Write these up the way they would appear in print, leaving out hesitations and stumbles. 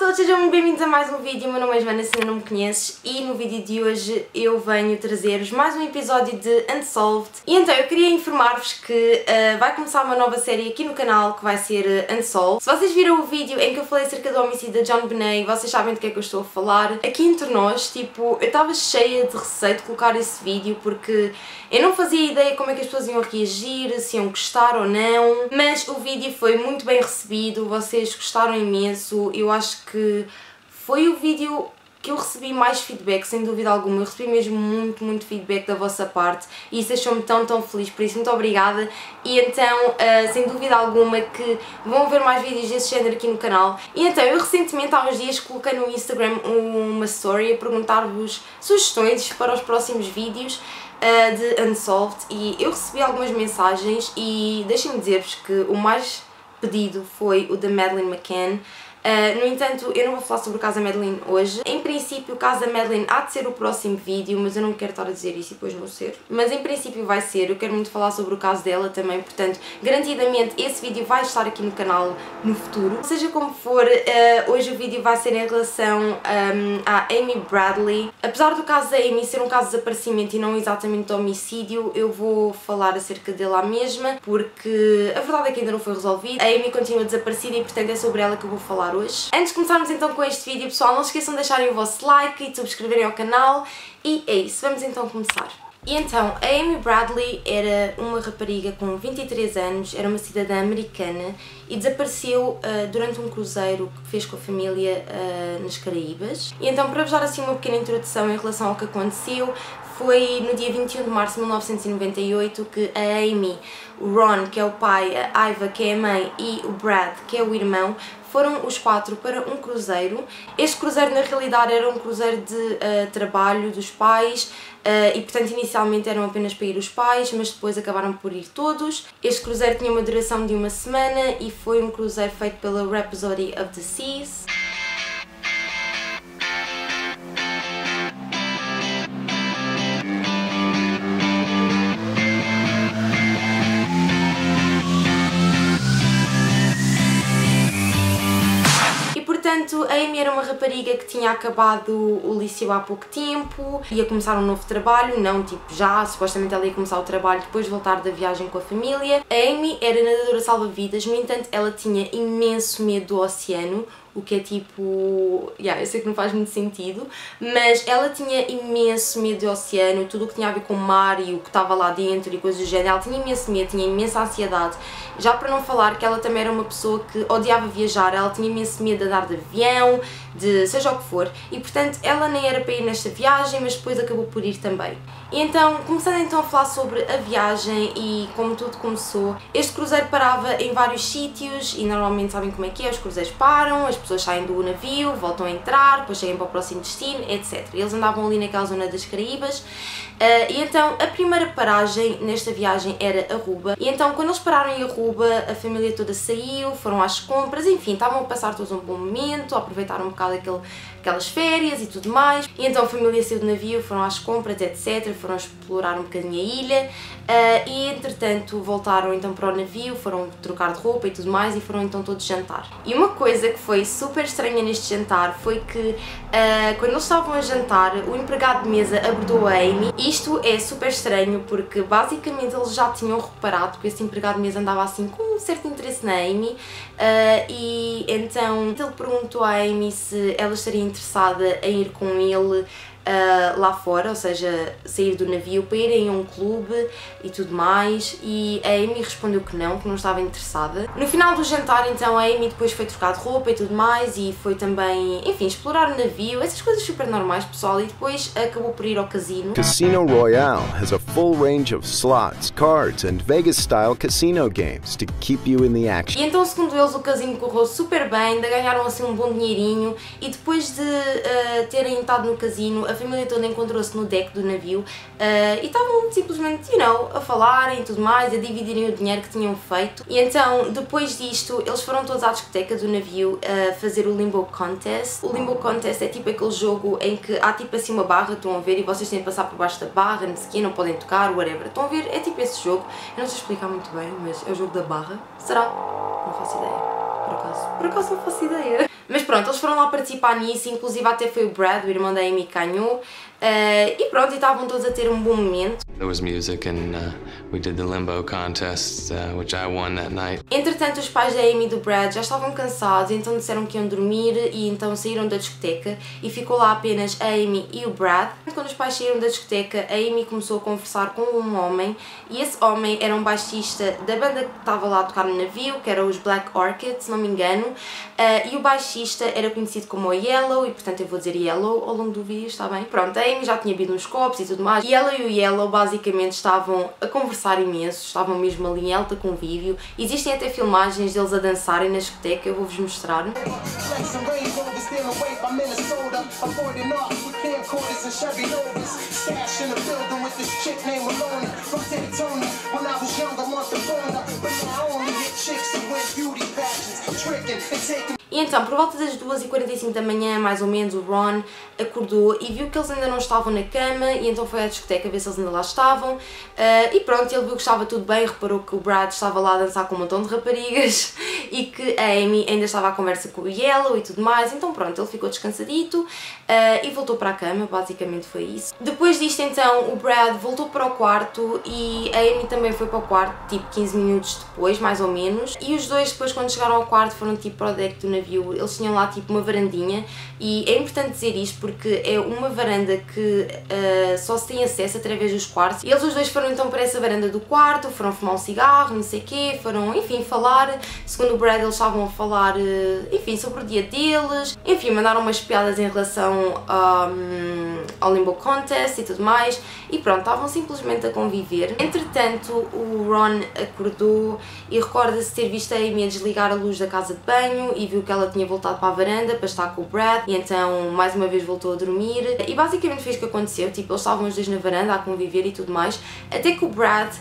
todos, sejam muito bem-vindos a mais um vídeo. Meu nome é Joana, se ainda não me conheces, e no vídeo de hoje eu venho trazer-vos mais um episódio de Unsolved. E então eu queria informar-vos que vai começar uma nova série aqui no canal que vai ser Unsolved. Se vocês viram o vídeo em que eu falei acerca do homicídio de John Benet, vocês sabem do que é que eu estou a falar. Aqui entre nós, tipo, eu estava cheia de receio de colocar esse vídeo porque eu não fazia ideia como é que as pessoas iam reagir, se iam gostar ou não, mas o vídeo foi muito bem recebido, vocês gostaram imenso. Eu acho que foi o vídeo que eu recebi mais feedback, sem dúvida alguma. Eu recebi mesmo muito feedback da vossa parte e isso deixou-me tão feliz, por isso muito obrigada. E então, sem dúvida alguma que vão ver mais vídeos desse género aqui no canal. E então, eu recentemente, há uns dias, coloquei no Instagram uma story a perguntar-vos sugestões para os próximos vídeos de Unsolved, e eu recebi algumas mensagens e deixem-me dizer-vos que o mais pedido foi o da Madeleine McCann. No entanto, eu não vou falar sobre o caso da Madeleine hoje. Em princípio, o caso da Madeleine há de ser o próximo vídeo, mas eu não quero estar a dizer isso e depois não ser. Mas em princípio vai ser, eu quero muito falar sobre o caso dela também, portanto, garantidamente esse vídeo vai estar aqui no canal no futuro. Seja como for, hoje o vídeo vai ser em relação à Amy Bradley. Apesar do caso da Amy ser um caso de desaparecimento e não exatamente de homicídio, eu vou falar acerca dele à mesma, porque a verdade é que ainda não foi resolvido. A Amy continua desaparecida e, portanto, é sobre ela que eu vou falar hoje. Antes de começarmos então com este vídeo, pessoal, não se esqueçam de deixarem o vosso like e de subscreverem ao canal. E é isso, vamos então começar. E então, a Amy Bradley era uma rapariga com 23 anos, era uma cidadã americana e desapareceu durante um cruzeiro que fez com a família nas Caraíbas. E então, para vos dar assim uma pequena introdução em relação ao que aconteceu, foi no dia 21 de março de 1998 que a Amy, o Ron, que é o pai, a Iva, que é a mãe, e o Brad, que é o irmão, foram os quatro para um cruzeiro. Este cruzeiro na realidade era um cruzeiro de trabalho dos pais e portanto inicialmente eram apenas para ir os pais, mas depois acabaram por ir todos. Este cruzeiro tinha uma duração de uma semana e foi um cruzeiro feito pela Rhapsody of the Seas. Portanto, a Amy era uma rapariga que tinha acabado o liceu há pouco tempo, ia começar um novo trabalho, não tipo já, supostamente ela ia começar o trabalho depois de voltar da viagem com a família. A Amy era nadadora salva-vidas, no entanto ela tinha imenso medo do oceano, o que é tipo... eu sei que não faz muito sentido, mas ela tinha imenso medo do oceano, tudo o que tinha a ver com o mar e o que estava lá dentro e coisas do género. Ela tinha imenso medo, tinha imensa ansiedade, já para não falar que ela também era uma pessoa que odiava viajar, ela tinha imenso medo de andar de avião, de seja o que for, e portanto ela nem era para ir nesta viagem, mas depois acabou por ir também. E então, começando então a falar sobre a viagem e como tudo começou, este cruzeiro parava em vários sítios e normalmente sabem como é que é, os cruzeiros param, as pessoas saem do navio, voltam a entrar, depois chegam para o próximo destino, etc. Eles andavam ali naquela zona das Caraíbas. E então a primeira paragem nesta viagem era Aruba, e então quando eles pararam em Aruba a família toda saiu, foram às compras, enfim, estavam a passar todos um bom momento, a aproveitar um bocado aquelas férias e tudo mais. E então a família saiu do navio, foram às compras, etc, foram explorar um bocadinho a ilha e entretanto voltaram então para o navio, foram trocar de roupa e tudo mais e foram então todos jantar. E uma coisa que foi super estranha neste jantar foi que quando eles estavam a jantar, o empregado de mesa abordou a Amy. Isto é super estranho porque basicamente eles já tinham reparado que esse empregado de mesa andava assim com um certo interesse na Amy e então ele perguntou à Amy se ela estaria interessada em ir com ele lá fora, ou seja, sair do navio para irem a um clube e tudo mais, e a Amy respondeu que não estava interessada. No final do jantar então a Amy depois foi trocar de roupa e tudo mais e foi também, enfim, explorar o navio, essas coisas super normais, pessoal, e depois acabou por ir ao casino. Casino Royale has a full range of slots, cards and Vegas-style casino games to keep you in the action. E então, segundo eles, o casino correu super bem, ainda ganharam assim um bom dinheirinho e depois de terem estado no casino, a família toda encontrou-se no deck do navio e estavam simplesmente, a falarem e tudo mais, a dividirem o dinheiro que tinham feito. E então, depois disto, eles foram todos à discoteca do navio a fazer o Limbo Contest. O Limbo Contest é tipo aquele jogo em que há tipo assim uma barra, estão a ver, e vocês têm de passar por baixo da barra, não sei o quê, não podem tocar, whatever. Estão a ver? É tipo esse jogo. Eu não sei explicar muito bem, mas é o jogo da barra. Será? Não faço ideia. Por acaso não faço ideia. Mas pronto, eles foram lá participar nisso, inclusive até foi o Brad, o irmão da Amy, que ganhou. E pronto, e estavam todos a ter um bom momento. There was music and we did the limbo contest, which I won that night. Entretanto, os pais da Amy e do Brad já estavam cansados, então disseram que iam dormir e então saíram da discoteca e ficou lá apenas a Amy e o Brad. Quando os pais saíram da discoteca, a Amy começou a conversar com um homem e esse homem era um baixista da banda que estava lá a tocar no navio, que era os Black Orchid, se não me engano, e o baixista era conhecido como o Yellow, e portanto eu vou dizer Yellow ao longo do vídeo, está bem? Pronto, a Amy já tinha bebido uns copos e tudo mais, e ela e o Yellow basicamente estavam a conversar imenso, estavam mesmo ali em alta convívio. Existem até filmagens deles a dançarem na discoteca, eu vou-vos mostrar. E então, por volta das 2h45 da manhã, mais ou menos, o Ron acordou e viu que eles ainda não estavam na cama e então foi à discoteca ver se eles ainda lá estavam. E pronto, ele viu que estava tudo bem, reparou que o Brad estava lá a dançar com um montão de raparigas e que a Amy ainda estava à conversa com o Yellow e tudo mais. Então pronto, ele ficou descansadito e voltou para a cama, basicamente foi isso. Depois disto então, o Brad voltou para o quarto e a Amy também foi para o quarto, tipo 15 minutos depois, mais ou menos. E os dois depois, quando chegaram ao quarto, foram tipo para o deck do navio. Eles tinham lá tipo uma varandinha e é importante dizer isto porque é uma varanda que só se tem acesso através dos quartos. E eles os dois foram então para essa varanda do quarto, foram fumar um cigarro, não sei o quê, foram, enfim, falar. Segundo o Brad, eles estavam a falar, enfim, sobre o dia deles. Enfim, mandaram umas piadas em relação ao Limbo Contest e tudo mais. E pronto, estavam simplesmente a conviver. Entretanto, o Ron acordou e recorda-se ter visto a Amy a desligar a luz da casa de banho e viu que ela tinha voltado para a varanda para estar com o Brad e então mais uma vez voltou a dormir e basicamente fez o que aconteceu, tipo, eles estavam os dois na varanda a conviver e tudo mais, até que o Brad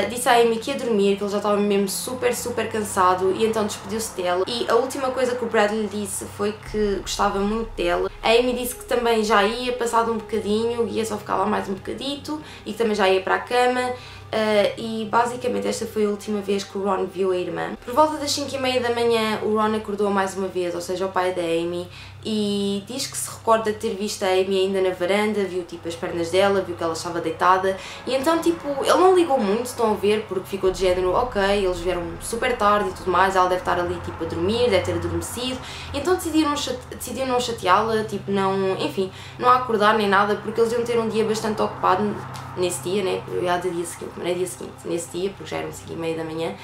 disse à Amy que ia dormir, que ele já estava mesmo super cansado e então despediu-se dela. E a última coisa que o Brad lhe disse foi que gostava muito dela. A Amy disse que também já ia, passado um bocadinho, ia só ficar lá mais um bocadito e que também já ia para a cama. E basicamente esta foi a última vez que o Ron viu a irmã. Por volta das 5h30 da manhã o Ron acordou mais uma vez, ou seja, o pai da Amy, e diz que se recorda de ter visto a Amy ainda na varanda, viu tipo as pernas dela, viu que ela estava deitada e então tipo, ele não ligou muito, estão a ver, porque ficou de género, ok, eles vieram super tarde e tudo mais, ela deve estar ali tipo a dormir, deve ter adormecido, e então decidiram não chateá-la, tipo não, enfim, não a acordar nem nada, porque eles iam ter um dia bastante ocupado nesse dia, né, eu ia dizer dia seguinte, mas não é dia seguinte, nesse dia, porque já eram 5h30 da manhã,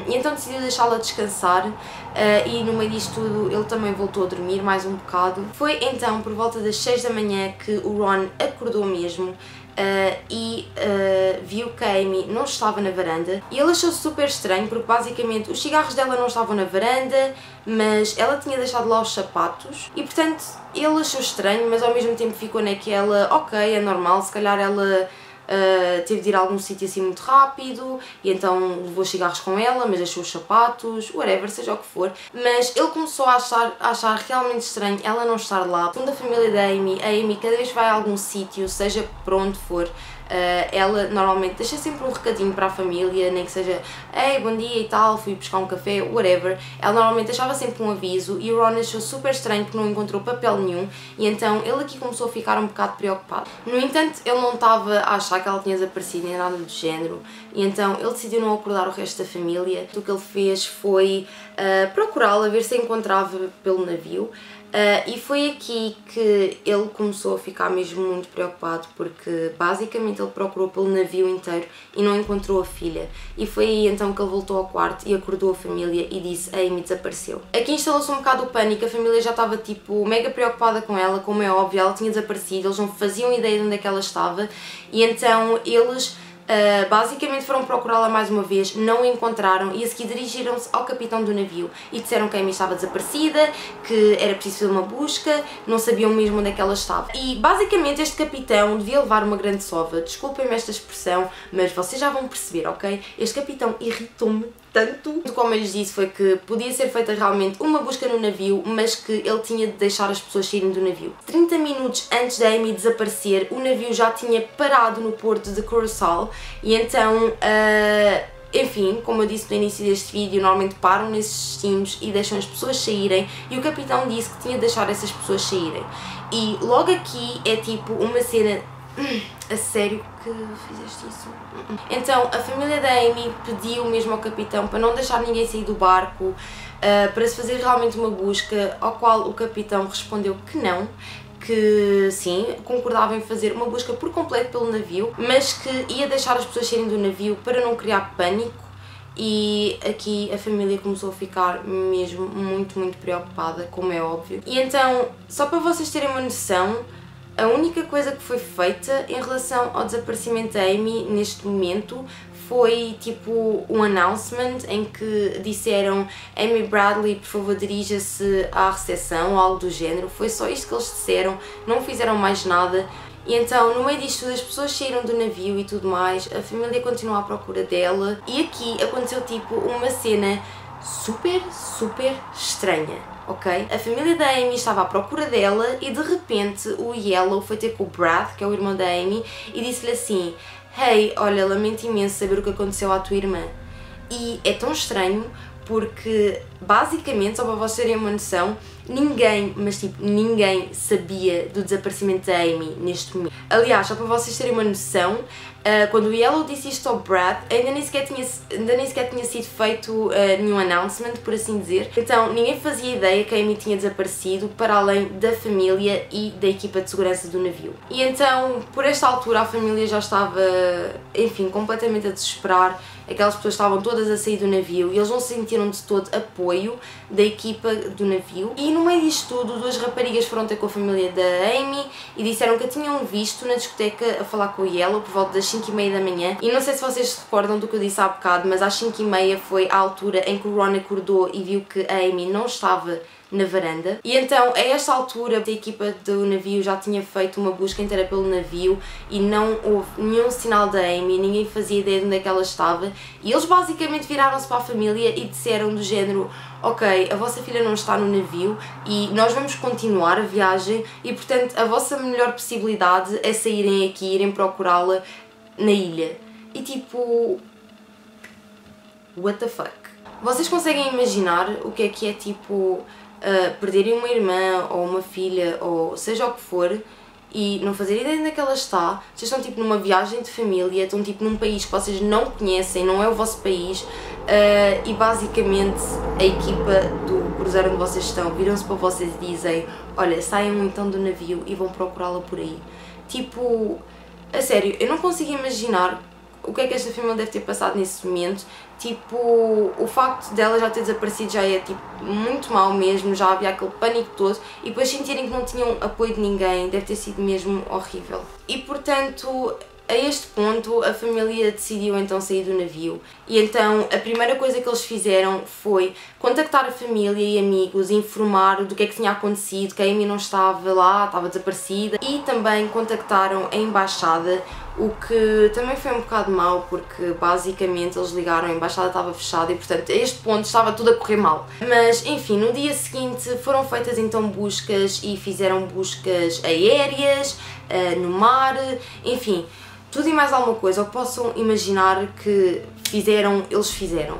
e então decidiu deixá-la descansar e no meio disto tudo ele também voltou a dormir mais um bocado. Foi então por volta das 6 da manhã que o Ron acordou mesmo e viu que a Amy não estava na varanda e ele achou super estranho porque basicamente os cigarros dela não estavam na varanda, mas ela tinha deixado lá os sapatos e portanto ele achou estranho, mas ao mesmo tempo ficou naquela, ok, é normal, se calhar ela teve de ir a algum sítio assim muito rápido e então levou os cigarros com ela, mas deixou os sapatos, whatever, seja o que for. Mas ele começou a achar realmente estranho ela não estar lá. Segundo a família da Amy, a Amy cada vez que vai a algum sítio, seja por onde for, ela normalmente deixa sempre um recadinho para a família, nem que seja ei, bom dia e tal, fui buscar um café, whatever. Ela normalmente deixava sempre um aviso e o Ron achou super estranho porque não encontrou papel nenhum e então ele aqui começou a ficar um bocado preocupado. No entanto, ele não estava a achar que ela tinha desaparecido nem nada do género e então ele decidiu não acordar o resto da família. O que ele fez foi procurá-la, ver se a encontrava pelo navio. E foi aqui que ele começou a ficar mesmo muito preocupado porque basicamente ele procurou pelo navio inteiro e não encontrou a filha e foi aí então que ele voltou ao quarto e acordou a família e disse a Amy desapareceu. Aqui instalou-se um bocado o pânico, a família já estava tipo mega preocupada com ela, como é óbvio, ela tinha desaparecido, eles não faziam ideia de onde é que ela estava e então eles basicamente foram procurá-la mais uma vez, não a encontraram e a seguir dirigiram-se ao capitão do navio e disseram que a Amy estava desaparecida, que era preciso fazer uma busca, não sabiam mesmo onde é que ela estava. E basicamente este capitão devia levar uma grande sova, desculpem-me esta expressão, mas vocês já vão perceber, ok? Este capitão irritou-me tanto. Como eu lhes disse foi que podia ser feita realmente uma busca no navio, mas que ele tinha de deixar as pessoas saírem do navio. 30 minutos antes da Amy desaparecer, o navio já tinha parado no porto de Curaçao e então, enfim, enfim, como eu disse no início deste vídeo, normalmente param nesses destinos e deixam as pessoas saírem, e o capitão disse que tinha de deixar essas pessoas saírem. E logo aqui é tipo uma cena... A sério que fizeste isso? Então a família da Amy pediu mesmo ao capitão para não deixar ninguém sair do barco, para se fazer realmente uma busca, ao qual o capitão respondeu que não, que sim, concordava em fazer uma busca por completo pelo navio, mas que ia deixar as pessoas saírem do navio para não criar pânico. E aqui a família começou a ficar mesmo muito preocupada, como é óbvio. E então, só para vocês terem uma noção, a única coisa que foi feita em relação ao desaparecimento da Amy neste momento foi tipo um announcement em que disseram: Amy Bradley, por favor, dirija-se à recepção ou algo do género. Foi só isto que eles disseram, não fizeram mais nada. E então, no meio disto tudo, as pessoas saíram do navio e tudo mais, a família continuou à procura dela, e aqui aconteceu tipo uma cena super estranha. Ok? A família da Amy estava à procura dela e de repente o Yellow foi ter com o Brad, que é o irmão da Amy, e disse-lhe assim: hey, olha, lamento imenso saber o que aconteceu à tua irmã. E é tão estranho porque basicamente, só para vocês terem uma noção, ninguém, mas tipo ninguém sabia do desaparecimento da Amy neste momento. Aliás, só para vocês terem uma noção, quando o Yellow disse isto ao Brad, ainda nem sequer tinha sido feito nenhum announcement, por assim dizer. Então ninguém fazia ideia que a Amy tinha desaparecido, para além da família e da equipa de segurança do navio. E então, por esta altura, a família já estava, enfim, completamente a desesperar. Aquelas pessoas estavam todas a sair do navio e eles não sentiram de todo apoio da equipa do navio. E no meio disto tudo, duas raparigas foram ter com a família da Amy e disseram que a tinham visto na discoteca a falar com o Yellow por volta das 5h30 da manhã. E não sei se vocês se recordam do que eu disse há bocado, mas às 5h30 foi a altura em que o Ron acordou e viu que a Amy não estava na varanda. E então, a esta altura, a equipa do navio já tinha feito uma busca inteira pelo navio e não houve nenhum sinal da Amy, ninguém fazia ideia de onde é que ela estava, e eles basicamente viraram-se para a família e disseram do género: ok, a vossa filha não está no navio e nós vamos continuar a viagem e, portanto, a vossa melhor possibilidade é saírem aqui e irem procurá-la na ilha. E tipo... what the fuck? Vocês conseguem imaginar o que é tipo... perderem uma irmã ou uma filha ou seja o que for e não fazer ideia de onde é que ela está? Vocês estão tipo numa viagem de família, estão tipo num país que vocês não conhecem, não é o vosso país, e basicamente a equipa do cruzeiro onde vocês estão viram-se para vocês e dizem: olha, saiam então do navio e vão procurá-la por aí. Tipo, a sério, eu não consigo imaginar o que é que esta família deve ter passado nesse momento. Tipo, o facto dela já ter desaparecido já é tipo muito mau mesmo, já havia aquele pânico todo, e depois sentirem que não tinham apoio de ninguém deve ter sido mesmo horrível. E portanto, a este ponto, a família decidiu então sair do navio. E então a primeira coisa que eles fizeram foi contactar a família e amigos, informar do que é que tinha acontecido, que a Amy não estava lá, estava desaparecida, e também contactaram a embaixada, o que também foi um bocado mau porque basicamente eles ligaram, a embaixada estava fechada e portanto a este ponto estava tudo a correr mal. Mas enfim, no dia seguinte foram feitas então buscas e fizeram buscas aéreas, no mar, enfim, tudo e mais alguma coisa, ou que possam imaginar que fizeram, eles fizeram.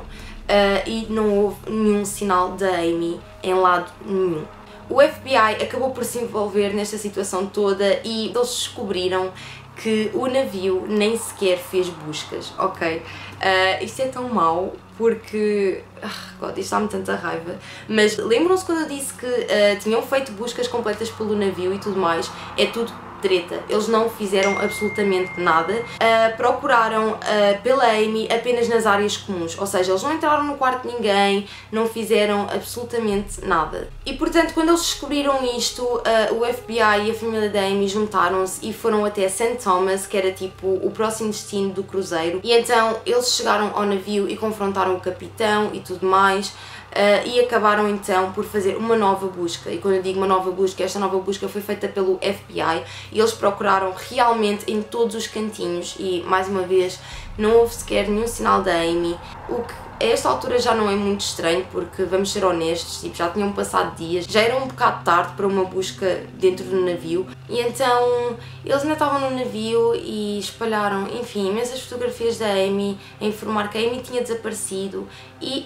E não houve nenhum sinal da Amy em lado nenhum. O FBI acabou por se envolver nesta situação toda e eles descobriram que o navio nem sequer fez buscas, ok? Isto é tão mau porque... God, isto dá-me tanta raiva. Mas lembram-se quando eu disse que tinham feito buscas completas pelo navio e tudo mais? É tudo treta. Eles não fizeram absolutamente nada. Procuraram pela Amy apenas nas áreas comuns, ou seja, eles não entraram no quarto de ninguém, não fizeram absolutamente nada. E portanto, quando eles descobriram isto, o FBI e a família da Amy juntaram-se e foram até St. Thomas, que era tipo o próximo destino do cruzeiro, e então eles chegaram ao navio e confrontaram o capitão e tudo mais. E acabaram então por fazer uma nova busca. E quando eu digo uma nova busca, esta nova busca foi feita pelo FBI e eles procuraram realmente em todos os cantinhos e, mais uma vez, não houve sequer nenhum sinal da Amy, o que A esta altura já não é muito estranho porque, vamos ser honestos, tipo, já tinham passado dias, já era um bocado tarde para uma busca dentro do navio e então eles ainda estavam no navio e espalharam, enfim, imensas fotografias da Amy a informar que a Amy tinha desaparecido e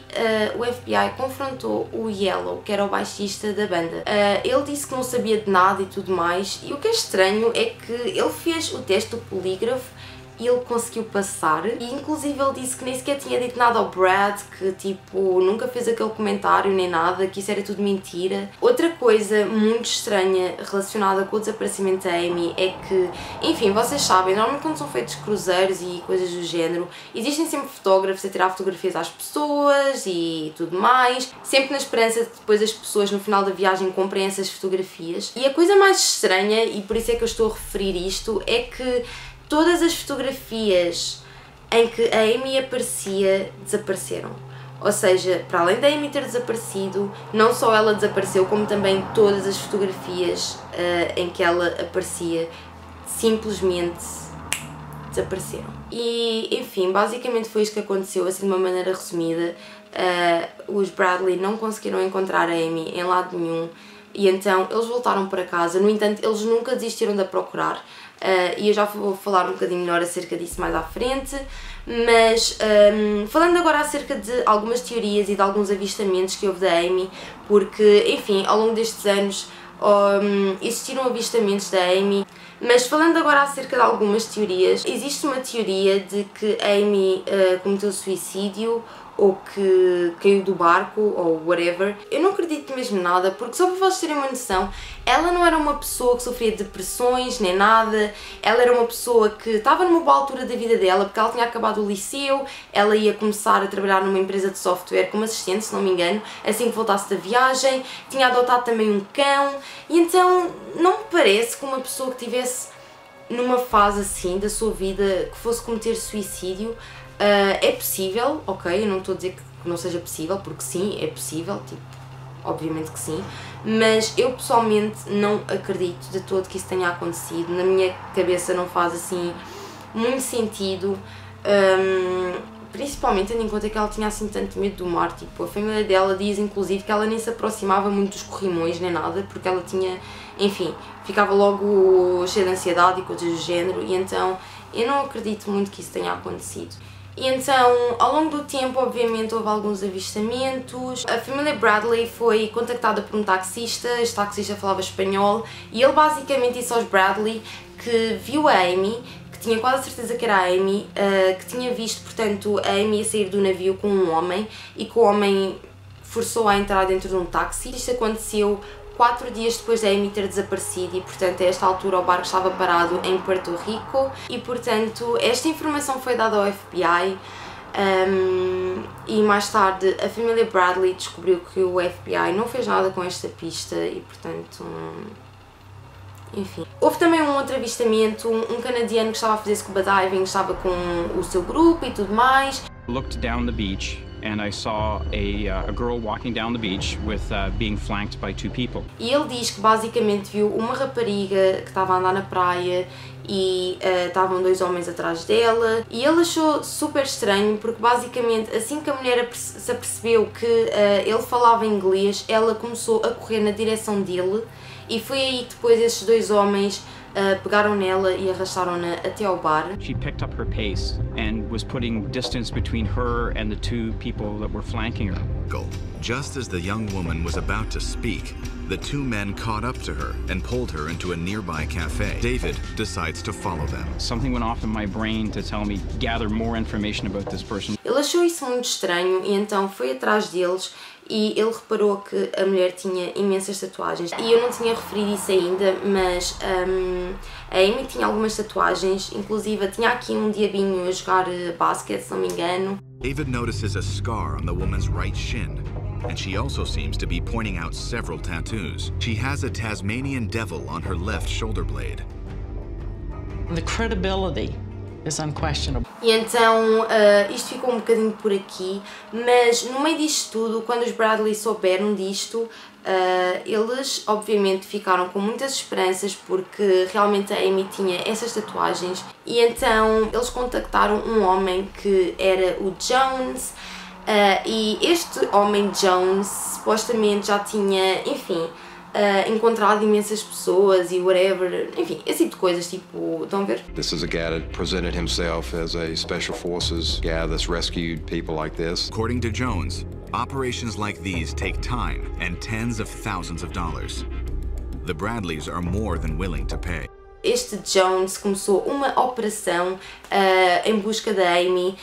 o FBI confrontou o Yellow, que era o baixista da banda. Ele disse que não sabia de nada e tudo mais, e o que é estranho é que ele fez o teste do polígrafo e ele conseguiu passar, e inclusive ele disse que nem sequer tinha dito nada ao Brad, que tipo, nunca fez aquele comentário nem nada, que isso era tudo mentira. Outra coisa muito estranha relacionada com o desaparecimento da Amy é que, enfim, vocês sabem, normalmente quando são feitos cruzeiros e coisas do género, existem sempre fotógrafos a tirar fotografias às pessoas e tudo mais, sempre na esperança de depois as pessoas no final da viagem comprem essas fotografias. E a coisa mais estranha, e por isso é que eu estou a referir isto, é que todas as fotografias em que a Amy aparecia desapareceram. Ou seja, para além da Amy ter desaparecido, não só ela desapareceu, como também todas as fotografias em que ela aparecia simplesmente desapareceram. E, enfim, basicamente foi isto que aconteceu, assim de uma maneira resumida. Os Bradley não conseguiram encontrar a Amy em lado nenhum e então eles voltaram para casa. No entanto, eles nunca desistiram de a procurar. E eu já vou falar um bocadinho melhor acerca disso mais à frente, mas falando agora acerca de algumas teorias e de alguns avistamentos que houve da Amy, porque, enfim, ao longo destes anos existiram avistamentos da Amy, mas falando agora acerca de algumas teorias, existe uma teoria de que a Amy cometeu suicídio ou que caiu do barco ou whatever. Eu não acredito mesmo nada, porque só para vocês terem uma noção, ela não era uma pessoa que sofria depressões nem nada, ela era uma pessoa que estava numa boa altura da vida dela, porque ela tinha acabado o liceu, ela ia começar a trabalhar numa empresa de software como assistente, se não me engano, assim que voltasse da viagem, tinha adotado também um cão, e então não me parece que uma pessoa que tivesse numa fase assim da sua vida que fosse cometer suicídio. É possível, ok, eu não estou a dizer que não seja possível, porque sim, é possível, tipo, obviamente que sim, mas eu pessoalmente não acredito de todo que isso tenha acontecido, na minha cabeça não faz assim muito sentido, principalmente tendo em conta que ela tinha assim tanto medo do mar, tipo, a família dela diz inclusive que ela nem se aproximava muito dos corrimões nem nada, porque ela tinha, enfim, ficava logo cheia de ansiedade e coisas do género, e então eu não acredito muito que isso tenha acontecido. E então, ao longo do tempo, obviamente, houve alguns avistamentos. A família Bradley foi contactada por um taxista, este taxista falava espanhol, e ele basicamente disse aos Bradley que viu a Amy, que tinha quase certeza que era a Amy, que tinha visto, portanto, a Amy a sair do navio com um homem, e que o homem forçou-a a entrar dentro de um táxi. Isto aconteceu 4 dias depois da Amy ter desaparecido e, portanto, a esta altura o barco estava parado em Puerto Rico e, portanto, esta informação foi dada ao FBI e mais tarde a família Bradley descobriu que o FBI não fez nada com esta pista e, portanto, enfim. Houve também um outro avistamento, um canadiano que estava a fazer scuba diving, estava com o seu grupo e tudo mais. Looked down the beach and I saw a girl walking down the beach with being flanked by 2 people. E ele diz que basicamente viu uma rapariga que estava a andar na praia e estavam 2 homens atrás dela, e ele achou super estranho porque basicamente assim que a mulher se apercebeu que ele falava inglês, ela começou a correr na direção dele e foi aí que depois esses 2 homens pegaram nela e arrastaram-na até ao bar. She picked up her pace and was putting distance between her and the 2 people that were flanking her. Just as the young woman was about to speak, the 2 men caught up to her and pulled her into a nearby cafe. David decides to follow them. Something went off in my brain to tell me gather more information about this person. Ele achou isso muito estranho e então foi atrás deles e ele reparou que a mulher tinha imensas tatuagens. E eu não tinha referido isso ainda, mas a Amy tinha algumas tatuagens, inclusive tinha aqui um diabinho a jogar basquete, se não me engano. David notices a scar on the woman's right shin, and she also seems to be pointing out several tattoos. She has a Tasmanian devil on her left shoulder blade. The credibility is unquestionable. E então isto ficou um bocadinho por aqui, mas no meio disto tudo, quando os Bradley souberam disto, eles obviamente ficaram com muitas esperanças porque realmente a Amy tinha essas tatuagens, e então eles contactaram um homem que era o Jones, E este homem Jones supostamente já tinha, enfim, encontrado imensas pessoas e whatever, enfim, esse tipo de coisas, tipo, estão a ver? This is a guy that presented himself as a special forces guy that's rescued people like this. According to Jones, operations like these take time and tens of thousands of dollars. The Bradleys are more than willing to pay. Este Jones começou uma operação em busca da Amy.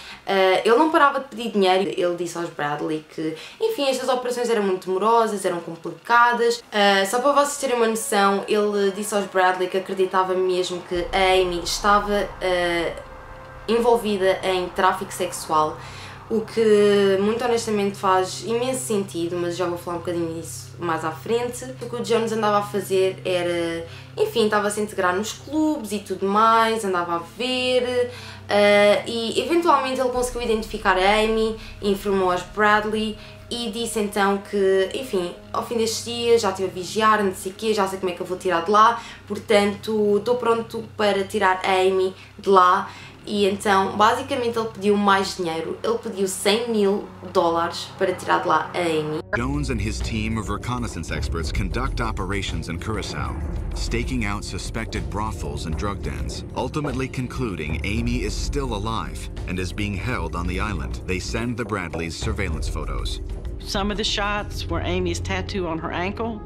Ele não parava de pedir dinheiro. Ele disse aos Bradley que, enfim, estas operações eram muito demorosas, eram complicadas. Só para vocês terem uma noção, ele disse aos Bradley que acreditava mesmo que a Amy estava envolvida em tráfico sexual, o que muito honestamente faz imenso sentido, mas já vou falar um bocadinho disso mais à frente. O que o Jones andava a fazer era, enfim, estava a se integrar nos clubes e tudo mais, andava a ver, e eventualmente ele conseguiu identificar a Amy, informou aos Bradley e disse então que, enfim, ao fim destes dias já estive a vigiar, não sei o quê, já sei como é que eu vou tirar de lá, portanto estou pronto para tirar a Amy de lá. E então, basicamente, ele pediu mais dinheiro. Ele pediu $100 mil para tirar de lá a Amy. Jones and his team of reconnaissance experts conduct operations in Curacao, staking out suspected brothels and drug dens, ultimately concluding Amy is still alive and is being held on the island. They send the Bradleys surveillance photos. Some of the shots were Amy's tattoo on her ankle.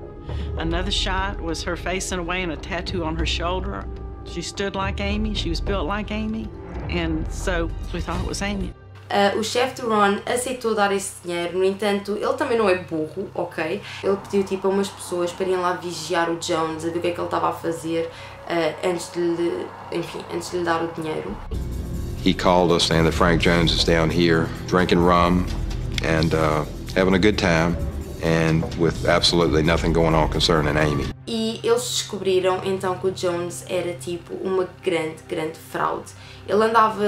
Another shot was her facing away and a tattoo on her shoulder. She stood like Amy. She was built like Amy. And so we thought it was Amy. O chefe do Ron aceitou dar esse dinheiro, no entanto, ele também não é burro, ok? Ele pediu tipo a umas pessoas para irem lá vigiar o Jones, a ver o que é que ele estava a fazer antes de lhe dar o dinheiro. He called us saying that Frank Jones is down here drinking rum and having a good time and with absolutely nothing going on concerning Amy. E eles descobriram então que o Jones era tipo uma grande fraude. Ele andava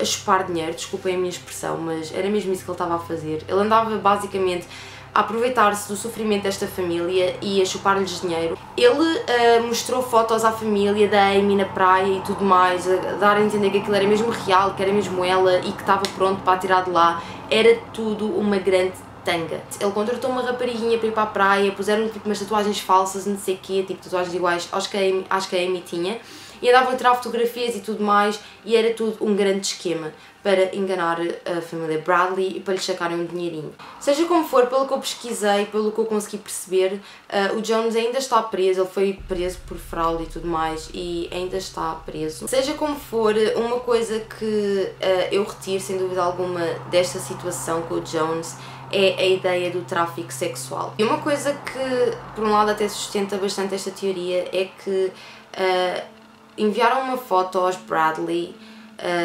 a chupar dinheiro, desculpem a minha expressão, mas era mesmo isso que ele estava a fazer. Ele andava basicamente a aproveitar-se do sofrimento desta família e a chupar-lhes dinheiro. Ele mostrou fotos à família da Amy na praia e tudo mais, a dar a entender que aquilo era mesmo real, que era mesmo ela e que estava pronto para a tirar de lá. Era tudo uma grande tanga. Ele contratou uma rapariguinha para ir para a praia, puseram tipo umas tatuagens falsas, não sei o quê, tipo tatuagens iguais às que a Amy tinha, e andavam a tirar fotografias e tudo mais, e era tudo um grande esquema para enganar a família Bradley e para lhes sacarem um dinheirinho. Seja como for, pelo que eu pesquisei, pelo que eu consegui perceber, o Jones ainda está preso. Ele foi preso por fraude e tudo mais e ainda está preso. Seja como for, uma coisa que eu retiro sem dúvida alguma desta situação com o Jones é a ideia do tráfico sexual. E uma coisa que, por um lado, até sustenta bastante esta teoria é que enviaram uma foto aos Bradley,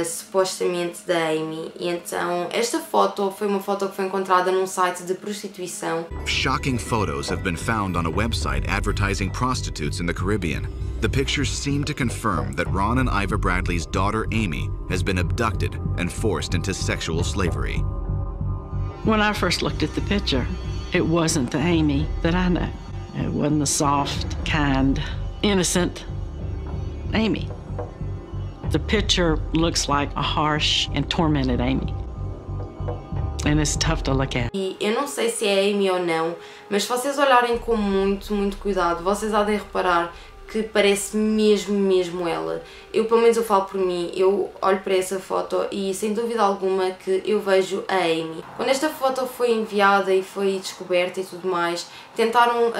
supostamente da Amy, e então esta foto foi uma foto que foi encontrada num site de prostituição. Shocking photos have been found on a website advertising prostitutes in the Caribbean. The pictures seem to confirm that Ron and Iva Bradley's daughter Amy has been abducted and forced into sexual slavery. When I first looked at the picture, it wasn't the Amy that I know. It wasn't the soft, kind, innocent Amy. The picture looks like a harsh and tormented Amy. And it's tough to look at. E eu não sei se é Amy ou não, mas se vocês olharem com muito cuidado, vocês há de reparar que parece mesmo ela. Eu, pelo menos eu falo por mim, eu olho para essa foto e sem dúvida alguma que eu vejo a Amy. Quando esta foto foi enviada e foi descoberta e tudo mais, tentaram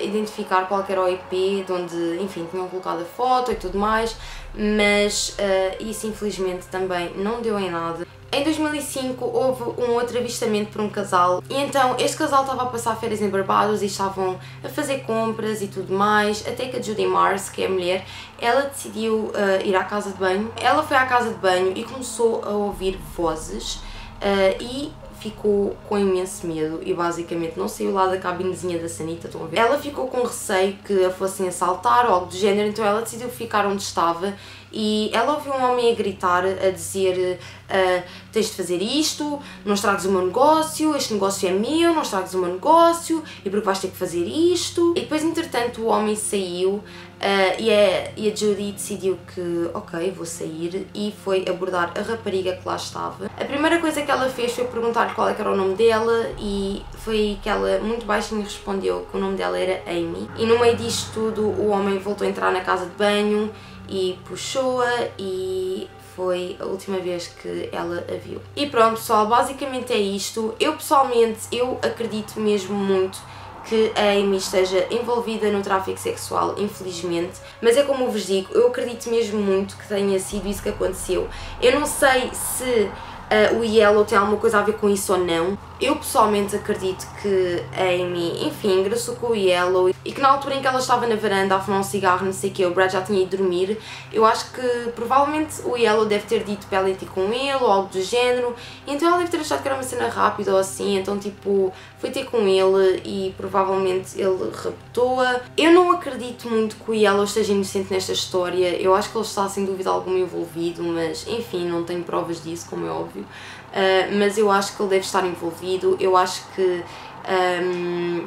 identificar qual era o IP de onde, enfim, tinham colocado a foto e tudo mais, mas isso infelizmente também não deu em nada. Em 2005 houve um outro avistamento por um casal e então este casal estava a passar férias em Barbados e estavam a fazer compras e tudo mais, até que a Judy Mars, que é a mulher, ela decidiu ir à casa de banho. Ela foi à casa de banho e começou a ouvir vozes e ficou com imenso medo e basicamente não saiu lá da cabinezinha da sanita, estão a ver? Ela ficou com receio que a fossem assaltar ou algo do género, então ela decidiu ficar onde estava e ela ouviu um homem a gritar, a dizer tens de fazer isto, não estragues o meu negócio, este negócio é meu, não estragues o meu negócio, e porque vais ter que fazer isto. E depois, entretanto, o homem saiu e a Judy decidiu que, ok, vou sair, e foi abordar a rapariga que lá estava. A primeira coisa que ela fez foi perguntar qual é que era o nome dela, e foi que ela muito baixinho respondeu que o nome dela era Amy. E no meio disto tudo, o homem voltou a entrar na casa de banho e puxou-a, e foi a última vez que ela a viu. E pronto, pessoal, basicamente é isto. Eu pessoalmente, eu acredito mesmo muito que a Amy esteja envolvida no tráfico sexual, infelizmente, mas é como eu vos digo, eu acredito mesmo muito que tenha sido isso que aconteceu. Eu não sei se o Yellow tem alguma coisa a ver com isso ou não. Eu pessoalmente acredito que a Amy, enfim, engraçou com o Yellow, e que na altura em que ela estava na varanda a fumar um cigarro, não sei o que, o Brad já tinha ido dormir. Eu acho que provavelmente o Yellow deve ter dito para ela ir ter com ele ou algo do género, e então ela deve ter achado que era uma cena rápida ou assim, então tipo, foi ter com ele e provavelmente ele raptou-a. Eu não acredito muito que o Yellow esteja inocente nesta história, eu acho que ele está sem dúvida alguma envolvido, mas enfim, não tenho provas disso, como é óbvio. Mas eu acho que ele deve estar envolvido, eu acho que,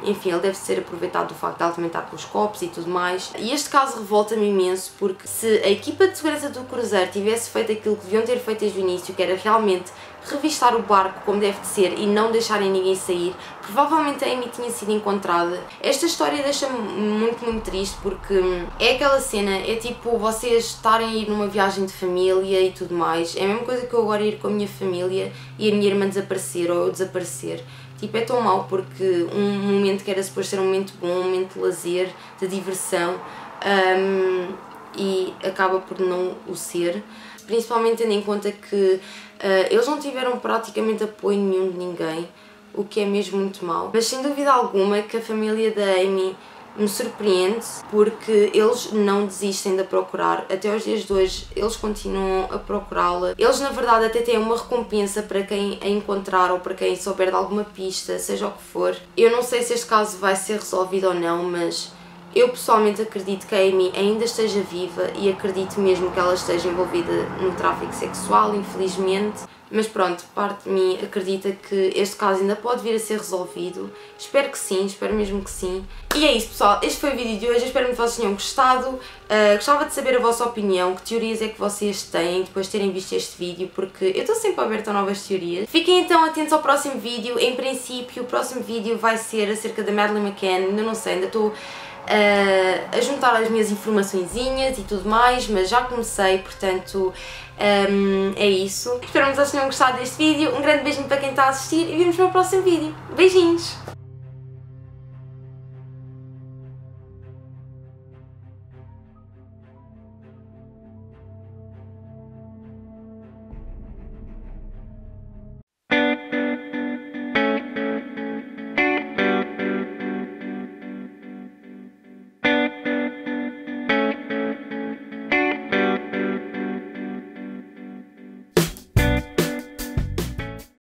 enfim, ele deve ser aproveitado do facto de ela também estar com os copos e tudo mais. E este caso revolta-me imenso, porque se a equipa de segurança do cruzeiro tivesse feito aquilo que deviam ter feito desde o início, que era realmente revistar o barco como deve de ser e não deixarem ninguém sair, provavelmente a Amy tinha sido encontrada. Esta história deixa-me muito triste, porque é aquela cena, é tipo vocês estarem a ir numa viagem de família e tudo mais. É a mesma coisa que eu agora ir com a minha família e a minha irmã desaparecer ou eu desaparecer. Tipo, é tão mau, porque um momento que era suposto ser um momento bom, um momento de lazer, de diversão, e acaba por não o ser. Principalmente tendo em conta que eles não tiveram praticamente apoio nenhum de ninguém, o que é mesmo muito mau. Mas sem dúvida alguma que a família da Amy me surpreende, porque eles não desistem de procurar. Até aos dias de hoje eles continuam a procurá-la. Eles na verdade até têm uma recompensa para quem a encontrar ou para quem souber de alguma pista, seja o que for. Eu não sei se este caso vai ser resolvido ou não, mas eu pessoalmente acredito que a Amy ainda esteja viva e acredito mesmo que ela esteja envolvida no tráfico sexual, infelizmente. Mas pronto, parte de mim acredita que este caso ainda pode vir a ser resolvido. Espero que sim, espero mesmo que sim. E é isso, pessoal, este foi o vídeo de hoje, eu espero que vocês tenham gostado. Gostava de saber a vossa opinião, que teorias é que vocês têm depois de terem visto este vídeo, porque eu estou sempre aberta a novas teorias. Fiquem então atentos ao próximo vídeo. Em princípio, o próximo vídeo vai ser acerca da Madeleine McCann, ainda não sei, ainda estou a juntar as minhas informaçõezinhas e tudo mais, mas já comecei, portanto é isso. Espero que vocês tenham gostado deste vídeo, um grande beijinho para quem está a assistir e vemos no próximo vídeo. Beijinhos!